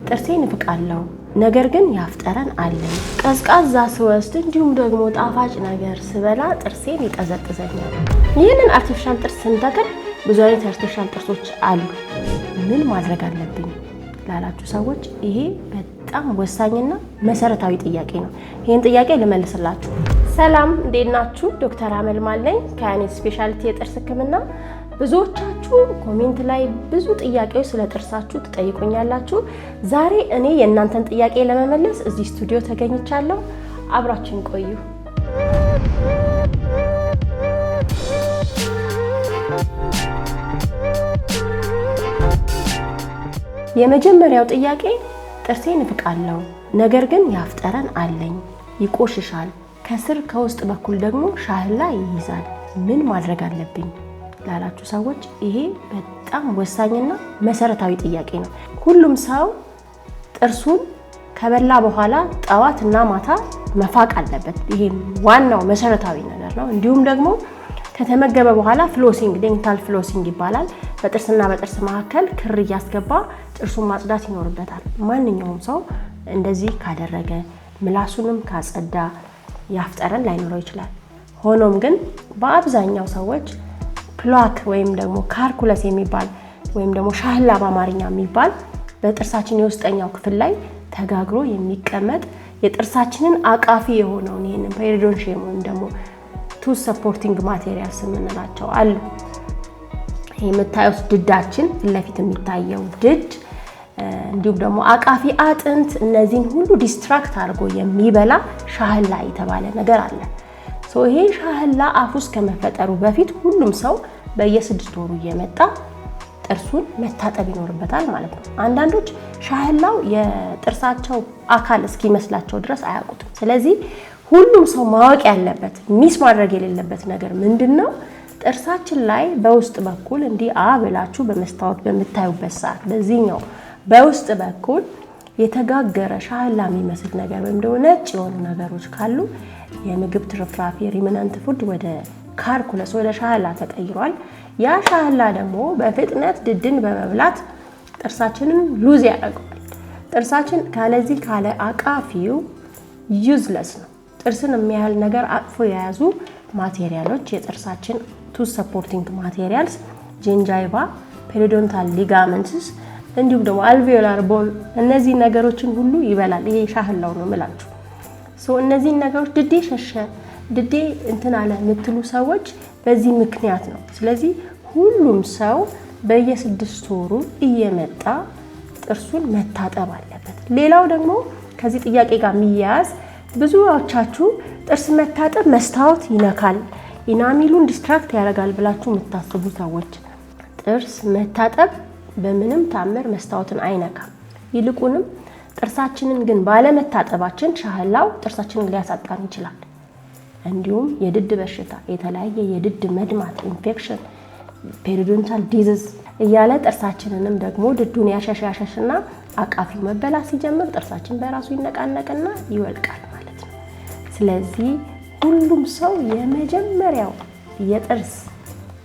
ጥርሴን እፍቃለሁ ነገር ግን ያፍጠረን አለኝ ቀዝቃዛ ስወስድ እንዲሁም ደግሞ ጣፋጭ ነገር ስበላ ጥርሴን ይቀዘቅዘኛል ይህንን አርቲፊሻል ጥርስ ስንተክል ብዙ አይነት አርቲፊሻል ጥርሶች አሉ ምን ማድረግ አለብኝ ላላችሁ ሰዎች ይሄ በጣም ወሳኝና መሰረታዊ ጥያቄ ነው ይሄን ጥያቄ ልመልስላችሁ ሰላም እንዴት ናችሁ ዶክተር አመልማል ነኝ ከአኒት ስፔሻሊቲ የጥርስ ህክምና ብዙዎቻችሁ ኮሜንት ላይ ብዙ ጥያቄዎች ስለ ጥርሳችሁ ትጠይቁኛላችሁ ዛሬ እኔ የእናንተን ጥያቄ ለመመለስ እዚህ ስቱዲዮ ተገኝቻለሁ አብራችሁን ቆዩ የመጀመሪያው ጥያቄ ጥርሴን እፍቃለሁ ነገር ግን ያፍጠረን አለኝ ይቆሽሻል ከስር ከውስጥ በኩል ደግሞ ሻህላ ይይዛል ምን ማድረግ አለብኝ ላላችሁ ሰዎች ይሄ በጣም ወሳኝና መሰረታዊ ጥያቄ ነው ሁሉም ሰው ጥርሱን ከበላ በኋላ ጠዋትና ማታ መፋቅ አለበት ይሄ ዋናው መሰረታዊ ነገር ነው እንዲሁም ደግሞ ከተመገበ በኋላ ፍሎሲንግ ዴንታል ፍሎሲንግ ይባላል በጥርስና በጥርስ መካከል ክር ያስገባ ጥርሱን ማጽዳት ይኖርበታል ማንኛውም ሰው እንደዚህ ካደረገ ምላሱንም ካጸዳ ያፍጠረን ላይኖረው ይችላል ሆኖም ግን በአብዛኛው ሰዎች ፕላክ ወይም ደግሞ ካርኩለስ የሚባል ወይም ደግሞ ሻህላ በአማርኛ የሚባል በጥርሳችን የውስጠኛው ክፍል ላይ ተጋግሮ የሚቀመጥ የጥርሳችንን አቃፊ የሆነውን ይሄንን ፔሪዶንሺየም ወይም ደግሞ ቱዝ ሰፖርቲንግ ማቴሪያልስ የምንላቸው አሉ ይሄ የምታዩት ድዳችን ለፊት የሚታየው ድድ እንዲሁም ደግሞ አቃፊ አጥንት እነዚህን ሁሉ ዲስትራክት አድርጎ የሚበላ ሻህላ የተባለ ነገር አለ ሶ ይሄ ሻህላ አፍ ውስጥ ከመፈጠሩ በፊት ሁሉም ሰው በየ6 ወሩ እየመጣ ጥርሱን መታጠብ ይኖርበታል ማለት ነው አንዳንዶች ሻህላው የጥርሳቸው አካል እስኪመስላቸው ድረስ አያውቁትም ስለዚህ ሁሉም ሰው ማወቅ ያለበት ሚስ ማድረግ የሌለበት ነገር ምንድነው ጥርሳችን ላይ በውስጥ በኩል እንዲህ ብላችሁ በመስታወት በመታዩበት ሰዓት በዚህኛው በውስጥ በኩል የተጋገረ ሻህላ የሚመስል ነገር ወይም ደግሞ ነጭ የሆኑ ነገሮች ካሉ የምግብ ትርፍራፊ ሪሚናንት ፉድ ወደ ካርኩለስ ወደ ሻህላ ተቀይሯል ያ ሻህላ ደግሞ በፍጥነት ድድን በመብላት ጥርሳችንን ሉዝ ያደርጋል ጥርሳችን ካለዚህ ካለ አቃፊው ዩዝለስ ነው ጥርስን የሚያህል ነገር አቅፎ የያዙ ማቴሪያሎች የጥርሳችን ቱዝ ሰፖርቲንግ ማቴሪያልስ ጂንጃይቫ ፔሪዶንታል ሊጋመንትስ እንዲሁም ደግሞ አልቬዮላር ቦል እነዚህ ነገሮችን ሁሉ ይበላል ይሄ ሻህላው ነው ማለት ሶ እነዚህ ነገሮች ድዴ ሸሸ ድዴ እንትን አለ የምትሉ ሰዎች በዚህ ምክንያት ነው ስለዚህ ሁሉም ሰው በየ6 ወሩ እየመጣ ጥርሱን መታጠብ አለበት ሌላው ደግሞ ከዚህ ጥያቄ ጋር የሚያያዝ ብዙዎቻችሁ ጥርስ መታጠብ መስታወት ይነካል ኢናሚሉን ዲስትራክት ያደርጋል ብላችሁ የምታስቡ ሰዎች ጥርስ መታጠብ በምንም ታምር መስታወትን አይነካም ይልቁንም ጥርሳችንን ግን ባለመታጠባችን ሻህላው ጥርሳችንን ሊያሳጣን ይችላል እንዲሁም የድድ በሽታ የተለያየ የድድ መድማት ኢንፌክሽን ፔሪዶንታል ዲዚዝ እያለ ጥርሳችንንም ደግሞ ድዱን ያሸሽና አቃፊው መበላት ሲጀምር ጥርሳችን በራሱ ይነቃነቅና ይወልቃል ማለት ነው ስለዚህ ሁሉም ሰው የመጀመሪያው የጥርስ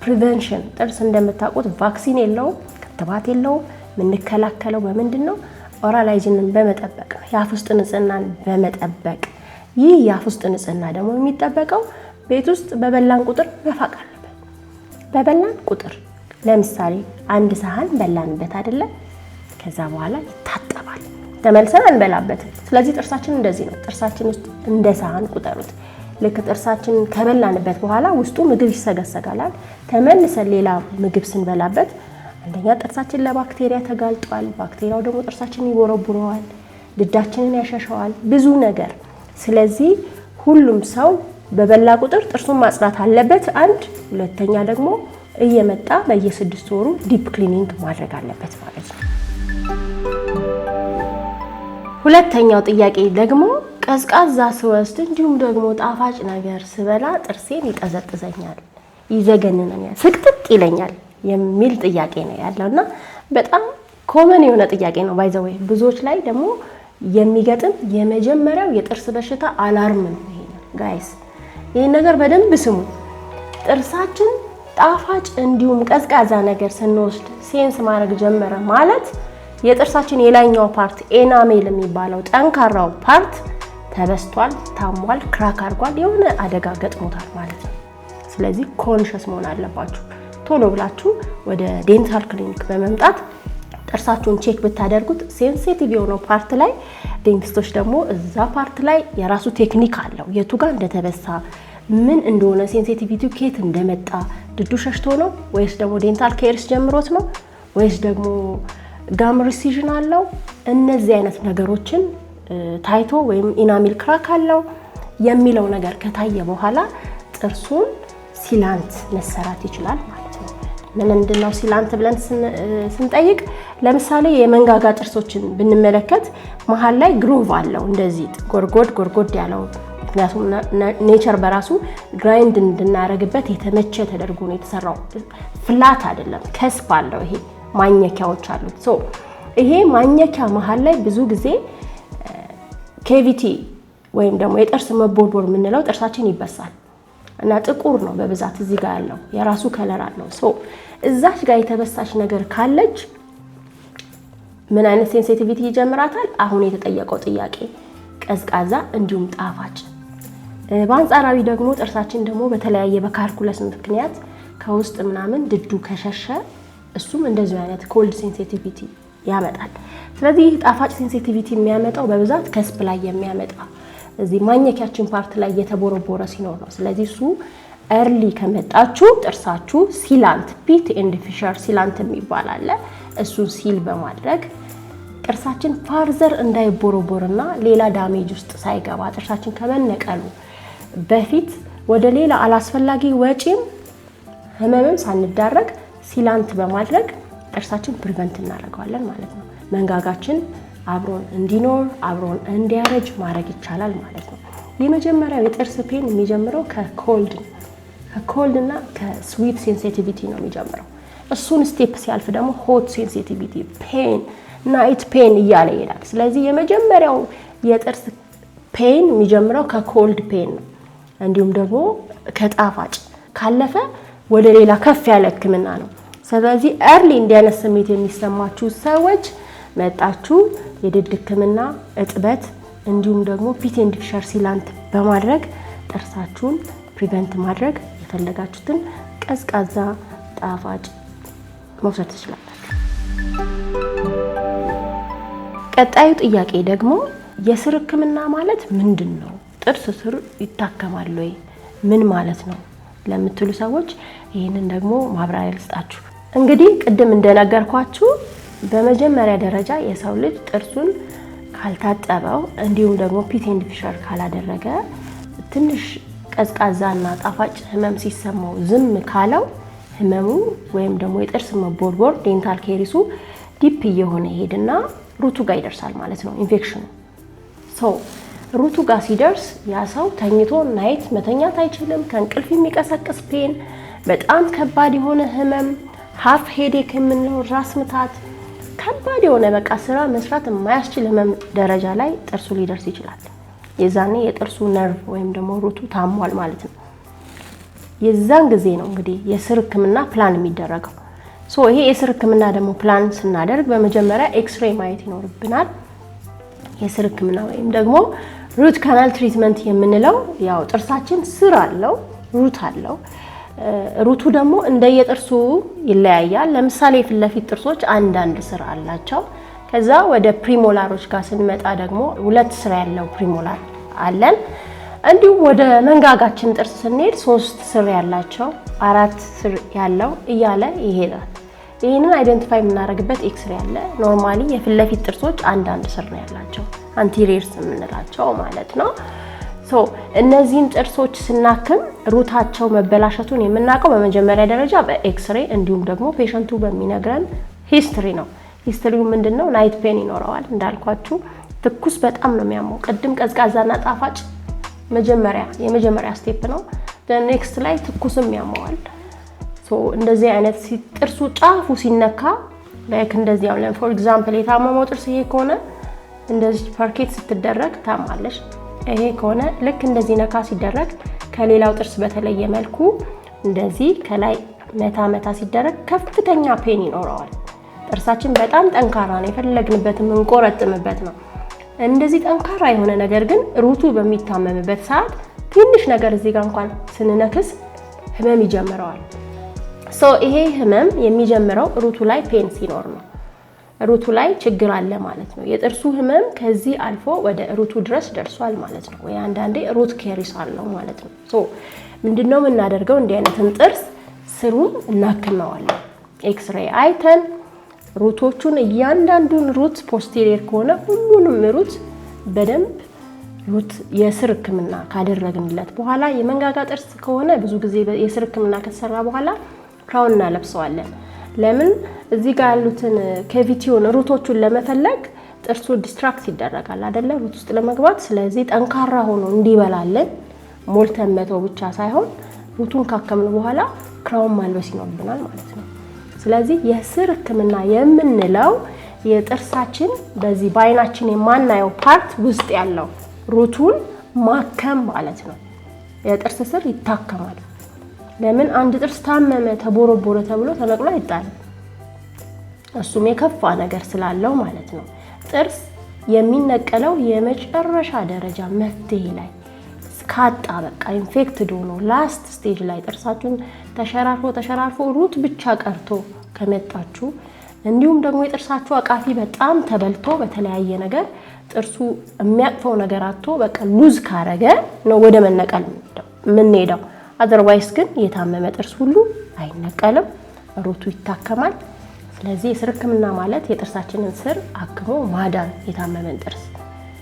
ፕሪቨንሽን ጥርስ እንደምታውቁት ቫክሲን የለውም ክትባት የለውም ምንከላከለው በምንድነው ኦራል ሃይጂንን በመጠበቅ የአፍ ውስጥ ንጽህናን በመጠበቅ ይህ የአፍ ውስጥ ንጽህና ደግሞ የሚጠበቀው ቤት ውስጥ በበላን ቁጥር መፋቅ አለበት በበላን ቁጥር ለምሳሌ አንድ ሳህን በላንበት አይደለ ከዛ በኋላ ይታጠባል ተመልሰን አንበላበት ስለዚህ ጥርሳችን እንደዚህ ነው ጥርሳችን ውስጥ እንደ ሳህን ቁጠሩት ልክ ጥርሳችን ከበላንበት በኋላ ውስጡ ምግብ ይሰገሰጋላል ተመልሰን ሌላ ምግብ ስንበላበት አንደኛ ጥርሳችን ለባክቴሪያ ተጋልጧል ባክቴሪያው ደግሞ ጥርሳችንን ይቦረቡረዋል ድዳችንን ያሸሸዋል ብዙ ነገር ስለዚህ ሁሉም ሰው በበላ ቁጥር ጥርሱን ማጽዳት አለበት አንድ ሁለተኛ ደግሞ እየመጣ በየ6 ወሩ ዲፕ ክሊኒንግ ማድረግ አለበት ማለት ነው ሁለተኛው ጥያቄ ደግሞ ቀዝቃዛ ስወስድ እንዲሁም ደግሞ ጣፋጭ ነገር ስበላ ጥርሴን ይቀዘቅዘኛል ይዘገንነኛል ፍቅጥጥ ይለኛል የሚል ጥያቄ ነው ያለውና በጣም ኮመን የሆነ ጥያቄ ነው ባይ ዘ ዌይ ብዙዎች ላይ ደግሞ የሚገጥም የመጀመሪያው የጥርስ በሽታ አላርም ነው ይሄ ጋይስ ይሄ ነገር በደንብ ስሙ ጥርሳችን ጣፋጭ እንዲሁም ቀዝቃዛ ነገር ስንወስድ ሴንስ ማድረግ ጀመረ ማለት የጥርሳችን የላይኛው ፓርት ኤናሜል የሚባለው ጠንካራው ፓርት ተበስቷል፣ ታሟል፣ ክራክ አድርጓል፣ የሆነ አደጋ ገጥሞታል ማለት ነው። ስለዚህ ኮንሸስ መሆን አለባችሁ። ቶሎ ብላችሁ ወደ ዴንታል ክሊኒክ በመምጣት ጥርሳችሁን ቼክ ብታደርጉት ሴንሲቲቭ የሆነው ፓርት ላይ ዴንቲስቶች ደግሞ እዛ ፓርት ላይ የራሱ ቴክኒክ አለው። የቱ ጋር እንደተበሳ ምን እንደሆነ ሴንሲቲቪቲው ከየት እንደመጣ ድዱ ሸሽቶ ነው ወይስ ደግሞ ዴንታል ኬርስ ጀምሮት ነው ወይስ ደግሞ ጋም ሪሲዥን አለው? እነዚህ አይነት ነገሮችን ታይቶ ወይም ኢናሚል ክራክ አለው የሚለው ነገር ከታየ በኋላ ጥርሱን ሲላንት መሰራት ይችላል ማለት ነው። ምንድነው ሲላንት ብለን ስንጠይቅ ለምሳሌ የመንጋጋ ጥርሶችን ብንመለከት መሃል ላይ ግሩቭ አለው እንደዚህ ጎርጎድ ያለው። ምክንያቱም ኔቸር በራሱ ግራይንድ እንድናረግበት የተመቸ ተደርጎ ነው የተሰራው። ፍላት አይደለም፣ ከስፕ አለው። ይሄ ማኘኪያዎች አሉት። ሶ ይሄ ማኘኪያ መሃል ላይ ብዙ ጊዜ ኬቪቲ ወይም ደግሞ የጥርስ መቦርቦር የምንለው ጥርሳችን ይበሳል እና ጥቁር ነው በብዛት እዚህ ጋር ያለው የራሱ ከለር አለው። ሶ እዛች ጋር የተበሳች ነገር ካለች ምን አይነት ሴንሲቲቪቲ ይጀምራታል? አሁን የተጠየቀው ጥያቄ ቀዝቃዛ እንዲሁም ጣፋጭ። በአንጻራዊ ደግሞ ጥርሳችን ደግሞ በተለያየ በካልኩለስ ምክንያት ከውስጥ ምናምን ድዱ ከሸሸ እሱም እንደዚህ አይነት ኮልድ ሴንሲቲቪቲ ያመጣል። ስለዚህ ጣፋጭ ሴንሲቲቪቲ የሚያመጣው በብዛት ከስፕ ላይ የሚያመጣ እዚህ ማኘኪያችን ፓርት ላይ የተቦረቦረ ሲኖር ነው። ስለዚህ እሱ ኤርሊ ከመጣችሁ ጥርሳችሁ ሲላንት ፒት ኤንድ ፊሸር ሲላንት የሚባል አለ። እሱን ሲል በማድረግ ጥርሳችን ፋርዘር እንዳይቦረቦርና ሌላ ዳሜጅ ውስጥ ሳይገባ ጥርሳችን ከመነቀሉ በፊት ወደ ሌላ አላስፈላጊ ወጪም ህመምም ሳንዳረግ ሲላንት በማድረግ ጥርሳችን ፕሪቨንት እናደርገዋለን ማለት ነው። መንጋጋችን አብሮን እንዲኖር አብሮን እንዲያረጅ ማድረግ ይቻላል ማለት ነው። የመጀመሪያው የጥርስ ፔን የሚጀምረው ከኮልድ እና ከስዊት ሴንሲቲቪቲ ነው የሚጀምረው። እሱን ስቴፕ ሲያልፍ ደግሞ ሆት ሴንሲቲቪቲ፣ ፔን፣ ናይት ፔን እያለ ይሄዳል። ስለዚህ የመጀመሪያው የጥርስ ፔን የሚጀምረው ከኮልድ ፔን ነው። እንዲሁም ደግሞ ከጣፋጭ ካለፈ ወደ ሌላ ከፍ ያለ ህክምና ነው። ስለዚህ ኤርሊ እንዲያነስ ስሜት የሚሰማችሁ ሰዎች መጣችሁ የድድ ህክምና እጥበት እንዲሁም ደግሞ ፒት ኤንድ ፊሸር ሲላንት በማድረግ ጥርሳችሁን ፕሪቨንት ማድረግ የፈለጋችሁትን ቀዝቃዛ ጣፋጭ መውሰድ ትችላላችሁ። ቀጣዩ ጥያቄ ደግሞ የስር ህክምና ማለት ምንድን ነው? ጥርስ ስር ይታከማል ወይ? ምን ማለት ነው ለምትሉ ሰዎች ይህንን ደግሞ ማብራሪያ ልስጣችሁ። እንግዲህ ቅድም እንደነገርኳችሁ በመጀመሪያ ደረጃ የሰው ልጅ ጥርሱን ካልታጠበው እንዲሁም ደግሞ ፒት ኤንድ ፊሸር ካላደረገ ትንሽ ቀዝቃዛና ጣፋጭ ህመም ሲሰማው ዝም ካለው ህመሙ ወይም ደግሞ የጥርስ መቦርቦር ዴንታል ኬሪሱ ዲፕ እየሆነ ይሄድና ሩቱ ጋር ይደርሳል ማለት ነው ኢንፌክሽኑ። ሩቱ ጋር ሲደርስ ያ ሰው ተኝቶ ናይት መተኛት አይችልም። ከእንቅልፍ የሚቀሰቅስ ፔን፣ በጣም ከባድ የሆነ ህመም፣ ሃፍ ሄዴክ የምንለው ራስ ምታት፣ ከባድ የሆነ በቃ ስራ መስራት የማያስችል ህመም ደረጃ ላይ ጥርሱ ሊደርስ ይችላል። የዛኔ የጥርሱ ነርቭ ወይም ደግሞ ሩቱ ታሟል ማለት ነው። የዛን ጊዜ ነው እንግዲህ የስር ህክምና ፕላን የሚደረገው። ይሄ የስር ህክምና ደግሞ ፕላን ስናደርግ በመጀመሪያ ኤክስሬይ ማየት ይኖርብናል። የስር ህክምና ወይም ደግሞ ሩት ካናል ትሪትመንት የምንለው ያው ጥርሳችን ስር አለው፣ ሩት አለው። ሩቱ ደግሞ እንደየጥርሱ ይለያያል። ለምሳሌ የፊት ለፊት ጥርሶች አንዳንድ ስር አላቸው። ከዛ ወደ ፕሪሞላሮች ጋር ስንመጣ ደግሞ 2 ስር ያለው ፕሪሞላር አለን። እንዲሁም ወደ መንጋጋችን ጥርስ ስንሄድ 3 ስር ያላቸው፣ 4 ስር ያለው እያለ ይሄዳል። ይህንን አይደንቲፋይ የምናደርግበት ኤክስሬይ አለ። ኖርማሊ የፊት ለፊት ጥርሶች አንዳንድ ስር ነው ያላቸው፣ አንቲሪየርስ የምንላቸው ማለት ነው። እነዚህን ጥርሶች ስናክም ሩታቸው መበላሸቱን የምናውቀው በመጀመሪያ ደረጃ በኤክስሬይ እንዲሁም ደግሞ ፔሸንቱ በሚነግረን ሂስትሪ ነው። ሂስትሪው ምንድነው? ናይት ፔን ይኖረዋል እንዳልኳችሁ፣ ትኩስ በጣም ነው የሚያመው። ቅድም ቀዝቃዛና ጣፋጭ የመጀመሪያ ስቴፕ ነው። ኔክስት ላይ ትኩስም ያመዋል። እንደዚህ አይነት ጥርሱ ጫፉ ሲነካ ላይክ እንደዚህ ያው ፎር ኤግዛምፕል የታመመው ጥርስ ይሄ ከሆነ እንደዚህ ፓርኬት ስትደረግ ታማለሽ። ይሄ ከሆነ ልክ እንደዚህ ነካ ሲደረግ ከሌላው ጥርስ በተለየ መልኩ እንደዚህ ከላይ መታ ሲደረግ ከፍተኛ ፔን ይኖረዋል። ጥርሳችን በጣም ጠንካራ ነው፣ የፈለግንበትን እንቆረጥምበት ነው። እንደዚህ ጠንካራ የሆነ ነገር ግን ሩቱ በሚታመምበት ሰዓት ትንሽ ነገር እዚህ ጋር እንኳን ስንነክስ ህመም ይጀምረዋል። ይሄ ህመም የሚጀምረው ሩቱ ላይ ፔን ሲኖር ነው። ሩቱ ላይ ችግር አለ ማለት ነው። የጥርሱ ህመም ከዚህ አልፎ ወደ ሩቱ ድረስ ደርሷል ማለት ነው። ወይ አንዳንዴ ሩት ኬሪስ አለው ማለት ነው። ምንድነው የምናደርገው? እንዲህ አይነትን ጥርስ ስሩን እናክመዋለን። ኤክስሬይ አይተን ሩቶቹን እያንዳንዱን ሩት ፖስቴሪየር ከሆነ ሁሉንም ሩት በደንብ ሩት የስር ህክምና ካደረግንለት በኋላ የመንጋጋ ጥርስ ከሆነ ብዙ ጊዜ የስር ህክምና ከተሰራ በኋላ ክራውን እናለብሰዋለን። ለምን? እዚህ ጋር ያሉትን ኬቪቲውን ሩቶቹን ለመፈለግ ጥርሱ ዲስትራክት ይደረጋል አይደለ? ሩት ውስጥ ለመግባት። ስለዚህ ጠንካራ ሆኖ እንዲበላለን ሞልተን መተው ብቻ ሳይሆን ሩቱን ካከምን በኋላ ክራውን ማልበስ ይኖርብናል ማለት ነው። ስለዚህ የስር ህክምና የምንለው የጥርሳችን በዚህ በአይናችን የማናየው ፓርት ውስጥ ያለው ሩቱን ማከም ማለት ነው። የጥርስ ስር ይታከማል። ለምን? አንድ ጥርስ ታመመ ተቦረቦረ ተብሎ ተነቅሎ አይጣልም። እሱም የከፋ ነገር ስላለው ማለት ነው። ጥርስ የሚነቀለው የመጨረሻ ደረጃ መፍትሄ ላይ ካጣ በቃ ኢንፌክትድ ሆኖ ላስት ስቴጅ ላይ ጥርሳችሁን ተሸራርፎ ሩት ብቻ ቀርቶ ከመጣችሁ እንዲሁም ደግሞ የጥርሳችሁ አቃፊ በጣም ተበልቶ በተለያየ ነገር ጥርሱ የሚያቅፈው ነገር አጥቶ በቃ ሉዝ ካረገ ነው ወደ መነቀል የምንሄደው። አዘርዋይስ ግን የታመመ ጥርስ ሁሉ አይነቀልም፣ ሩቱ ይታከማል። ስለዚህ የስር ህክምና ማለት የጥርሳችንን ስር አክሞ ማዳን የታመመን ጥርስ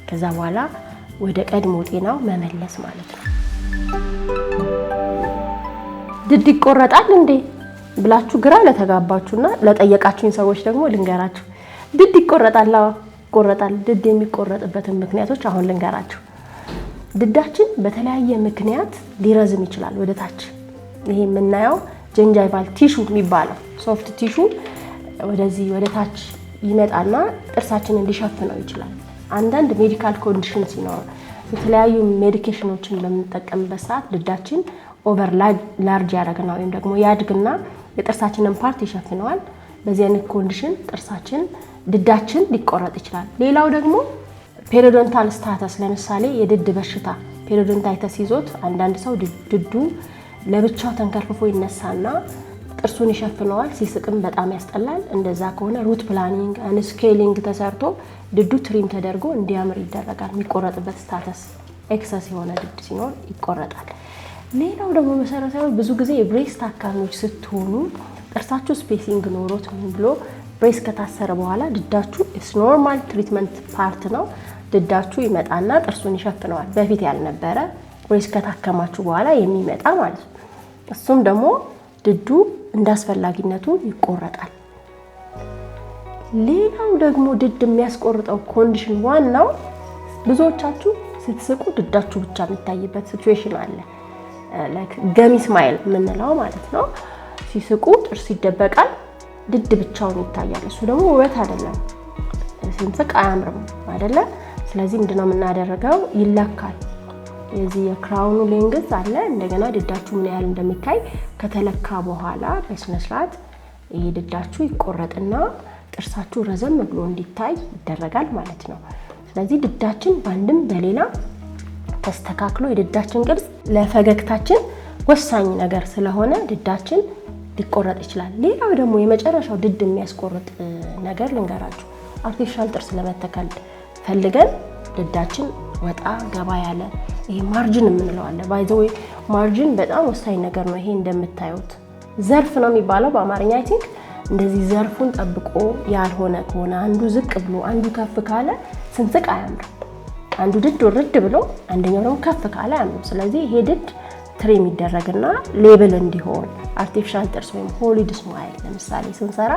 ከዛ በኋላ ወደ ቀድሞ ጤናው መመለስ ማለት ነው። ድድ ይቆረጣል እንዴ ብላችሁ ግራ ለተጋባችሁና ለጠየቃችሁኝ ሰዎች ደግሞ ልንገራችሁ። ድድ ይቆረጣል። ይቆረጣል። ድድ የሚቆረጥበትን ምክንያቶች አሁን ልንገራችሁ። ድዳችን በተለያየ ምክንያት ሊረዝም ይችላል ወደ ታች። ይሄ የምናየው ጀንጃይቫል ቲሹ የሚባለው ሶፍት ቲሹ ወደዚህ ወደ ታች ይመጣና ጥርሳችንን ሊሸፍነው ይችላል። አንዳንድ ሜዲካል ኮንዲሽን ሲኖር የተለያዩ ሜዲኬሽኖችን በምንጠቀምበት ሰዓት ድዳችን ኦቨር ላርጅ ያደርግና ወይም ደግሞ ያድግና የጥርሳችንን ፓርት ይሸፍነዋል። በዚህ አይነት ኮንዲሽን ድዳችን ሊቆረጥ ይችላል። ሌላው ደግሞ ፔሪዶንታል ስታተስ፣ ለምሳሌ የድድ በሽታ ፔሪዶንታይተስ ይዞት አንዳንድ ሰው ድዱ ለብቻው ተንከርፍፎ ይነሳና ጥርሱን ይሸፍነዋል። ሲስቅም በጣም ያስጠላል። እንደዛ ከሆነ ሩት ፕላኒንግ አንስኬሊንግ ተሰርቶ ድዱ ትሪም ተደርጎ እንዲያምር ይደረጋል። የሚቆረጥበት ስታተስ ኤክሰስ የሆነ ድድ ሲኖር ይቆረጣል። ሌላው ደግሞ መሰረታዊ ብዙ ጊዜ የብሬስ ታካሚዎች ስትሆኑ ጥርሳችሁ ስፔሲንግ ኖሮት ብሎ ብሬስ ከታሰረ በኋላ ድዳችሁ ኖርማል ትሪትመንት ፓርት ነው። ድዳችሁ ይመጣና ጥርሱን ይሸፍነዋል። በፊት ያልነበረ ብሬስ ከታከማችሁ በኋላ የሚመጣ ማለት ነው። እሱም ደግሞ ድዱ እንዳስፈላጊነቱ ይቆረጣል። ሌላው ደግሞ ድድ የሚያስቆርጠው ኮንዲሽን ዋናው ብዙዎቻችሁ ስትስቁ ድዳችሁ ብቻ የሚታይበት ሲቹዌሽን አለ። ላይክ ገሚ ስማይል የምንለው ማለት ነው። ሲስቁ ጥርስ ይደበቃል፣ ድድ ብቻውን ይታያል። እሱ ደግሞ ውበት አይደለም። ስንስቅ አያምርም አይደለ? ስለዚህ ምንድነው የምናደርገው? ይለካል። የዚህ የክራውኑ ሌንግዝ አለ። እንደገና ድዳችሁ ምን ያህል እንደሚታይ ከተለካ በኋላ በስነ ስርዓት ይሄ ድዳችሁ ይቆረጥና ጥርሳችሁ ረዘም ብሎ እንዲታይ ይደረጋል ማለት ነው። ስለዚህ ድዳችን ባንድም በሌላ ተስተካክሎ የድዳችን ቅርጽ ለፈገግታችን ወሳኝ ነገር ስለሆነ ድዳችን ሊቆረጥ ይችላል። ሌላው ደግሞ የመጨረሻው ድድ የሚያስቆርጥ ነገር ልንገራችሁ። አርቲፊሻል ጥርስ ለመተከል ፈልገን ድዳችን ወጣ ገባ ያለ ይሄ ማርጅን የምንለው አለ። ባይ ዘ ዌይ ማርጅን በጣም ወሳኝ ነገር ነው። ይሄ እንደምታዩት ዘርፍ ነው የሚባለው በአማርኛ አይ ቲንክ። እንደዚህ ዘርፉን ጠብቆ ያልሆነ ከሆነ አንዱ ዝቅ ብሎ አንዱ ከፍ ካለ ስንስቅ አያምርም። አንዱ ድድ ወርድ ብሎ አንደኛው ደግሞ ከፍ ካለ አያምርም። ስለዚህ ይሄ ድድ ትሪም ይደረግና ሌብል እንዲሆን አርቲፊሻል ጥርስ ወይም ሆሊድ ስማይል ለምሳሌ ስንሰራ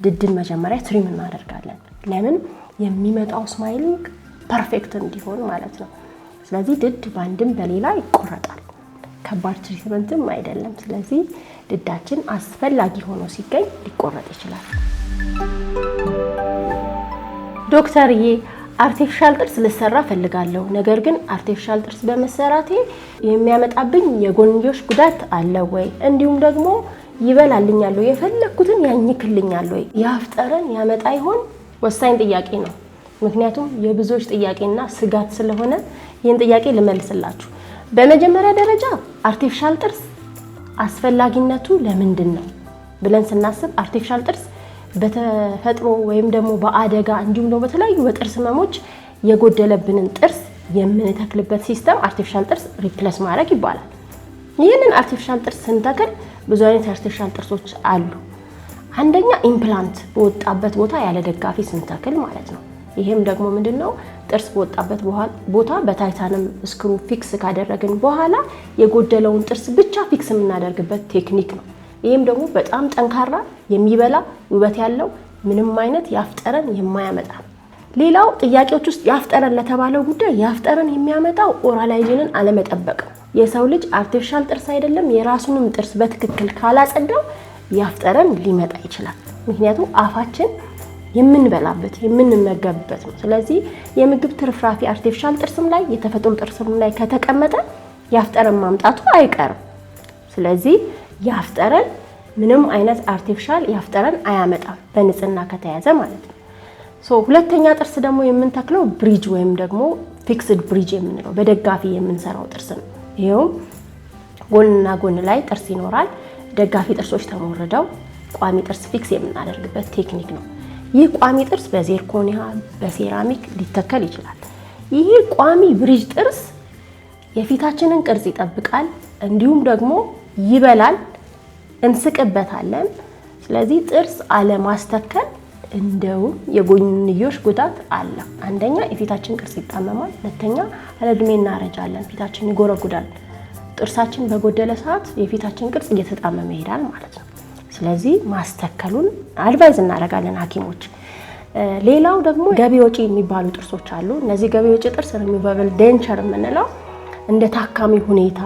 ድድን መጀመሪያ ትሪም እናደርጋለን። ለምን? የሚመጣው ስማይሊንግ ፐርፌክት እንዲሆን ማለት ነው። ስለዚህ ድድ ባንድም በሌላ ይቆረጣል። ከባድ ትሪትመንትም አይደለም። ስለዚህ ድዳችን አስፈላጊ ሆኖ ሲገኝ ሊቆረጥ ይችላል። ዶክተርዬ አርቲፊሻል ጥርስ ልሰራ ፈልጋለሁ፣ ነገር ግን አርቲፊሻል ጥርስ በመሰራቴ የሚያመጣብኝ የጎንዮሽ ጉዳት አለ ወይ? እንዲሁም ደግሞ ይበላልኛል ወይ የፈለኩትን ያኝክልኛል ወይ የአፍ ጠረን ያመጣ ይሆን? ወሳኝ ጥያቄ ነው። ምክንያቱም የብዙዎች ጥያቄና ስጋት ስለሆነ ይህን ጥያቄ ልመልስላችሁ። በመጀመሪያ ደረጃ አርቲፊሻል ጥርስ አስፈላጊነቱ ለምንድን ነው ብለን ስናስብ አርቲፊሻል ጥርስ በተፈጥሮ ወይም ደግሞ በአደጋ እንዲሁም ደግሞ በተለያዩ በጥርስ ህመሞች የጎደለብንን ጥርስ የምንተክልበት ሲስተም አርቲፊሻል ጥርስ ሪፕሌስ ማድረግ ይባላል። ይህንን አርቲፊሻል ጥርስ ስንተክል ብዙ አይነት አርቲፊሻል ጥርሶች አሉ። አንደኛ ኢምፕላንት በወጣበት ቦታ ያለ ደጋፊ ስንተክል ማለት ነው። ይሄም ደግሞ ምንድነው ጥርስ በወጣበት ቦታ በታይታንም ስክሩ ፊክስ ካደረግን በኋላ የጎደለውን ጥርስ ብቻ ፊክስ የምናደርግበት ቴክኒክ ነው። ይሄም ደግሞ በጣም ጠንካራ የሚበላ ውበት ያለው ምንም አይነት የአፍ ጠረን የማያመጣ። ሌላው ጥያቄዎች ውስጥ የአፍ ጠረን ለተባለው ጉዳይ የአፍ ጠረን የሚያመጣው ኦራል ሃይጂንን አለመጠበቅ። የሰው ልጅ አርቲፊሻል ጥርስ አይደለም የራሱንም ጥርስ በትክክል ካላጸዳው የአፍ ጠረን ሊመጣ ይችላል። ምክንያቱም አፋችን የምንበላበት የምንመገብበት ነው። ስለዚህ የምግብ ትርፍራፊ አርቲፊሻል ጥርስም ላይ የተፈጥሮ ጥርስም ላይ ከተቀመጠ የአፍ ጠረን ማምጣቱ አይቀርም። ስለዚህ የአፍ ጠረን ምንም አይነት አርቲፊሻል የአፍ ጠረን አያመጣም በንጽህና ከተያዘ ማለት ነው። ሁለተኛ ጥርስ ደግሞ የምንተክለው ብሪጅ ወይም ደግሞ ፊክስድ ብሪጅ የምንለው በደጋፊ የምንሰራው ጥርስ ነው። ይሄው ጎንና ጎን ላይ ጥርስ ይኖራል። ደጋፊ ጥርሶች ተሞርደው ቋሚ ጥርስ ፊክስ የምናደርግበት ቴክኒክ ነው። ይህ ቋሚ ጥርስ በዚርኮኒያ በሴራሚክ ሊተከል ይችላል። ይህ ቋሚ ብሪጅ ጥርስ የፊታችንን ቅርጽ ይጠብቃል፣ እንዲሁም ደግሞ ይበላል፣ እንስቅበታለን። ስለዚህ ጥርስ አለማስተከል እንደውም የጎንዮሽ ጉዳት አለ። አንደኛ የፊታችን ቅርጽ ይጣመማል፣ ሁለተኛ አለዕድሜ እናረጃለን፣ ፊታችን ይጎረጉዳል። ጥርሳችን በጎደለ ሰዓት የፊታችን ቅርጽ እየተጣመመ ይሄዳል ማለት ነው። ስለዚህ ማስተከሉን አድቫይዝ እናደርጋለን ሐኪሞች። ሌላው ደግሞ ገቢ ወጪ የሚባሉ ጥርሶች አሉ። እነዚህ ገቢ ወጪ ጥርስ ሪሙቫብል ዴንቸር የምንለው እንደ ታካሚ ሁኔታ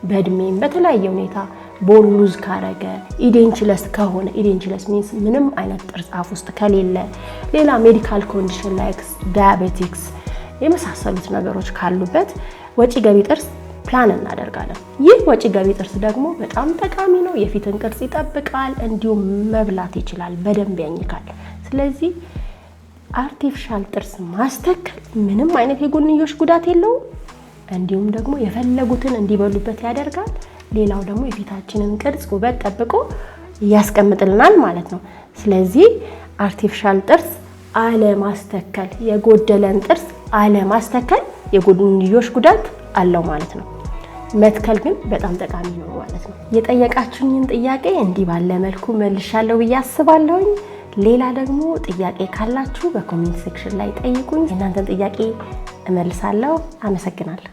በእድሜም በተለያየ ሁኔታ ቦን ሉዝ ካረገ ኢዴንችለስ ከሆነ ኢዴንችለስ ሚንስ ምንም አይነት ጥርስ አፍ ውስጥ ከሌለ ሌላ ሜዲካል ኮንዲሽን ላይክ ዳያቤቲክስ የመሳሰሉት ነገሮች ካሉበት ወጪ ገቢ ጥርስ ፕላን እናደርጋለን። ይህ ወጪ ገቢ ጥርስ ደግሞ በጣም ጠቃሚ ነው። የፊትን ቅርጽ ይጠብቃል፣ እንዲሁም መብላት ይችላል፣ በደንብ ያኝካል። ስለዚህ አርቲፊሻል ጥርስ ማስተከል ምንም አይነት የጎንዮሽ ጉዳት የለውም፣ እንዲሁም ደግሞ የፈለጉትን እንዲበሉበት ያደርጋል። ሌላው ደግሞ የፊታችንን ቅርጽ ውበት ጠብቆ ያስቀምጥልናል ማለት ነው። ስለዚህ አርቲፊሻል ጥርስ አለማስተከል የጎደለን ጥርስ አለማስተከል የጎንዮሽ ጉዳት አለው ማለት ነው። መትከል ግን በጣም ጠቃሚ ነው ማለት ነው። የጠየቃችሁኝን ጥያቄ እንዲህ ባለ መልኩ መልሻለሁ ብዬ አስባለሁኝ። ሌላ ደግሞ ጥያቄ ካላችሁ በኮሜንት ሴክሽን ላይ ጠይቁኝ። እናንተን ጥያቄ እመልሳለሁ። አመሰግናለሁ።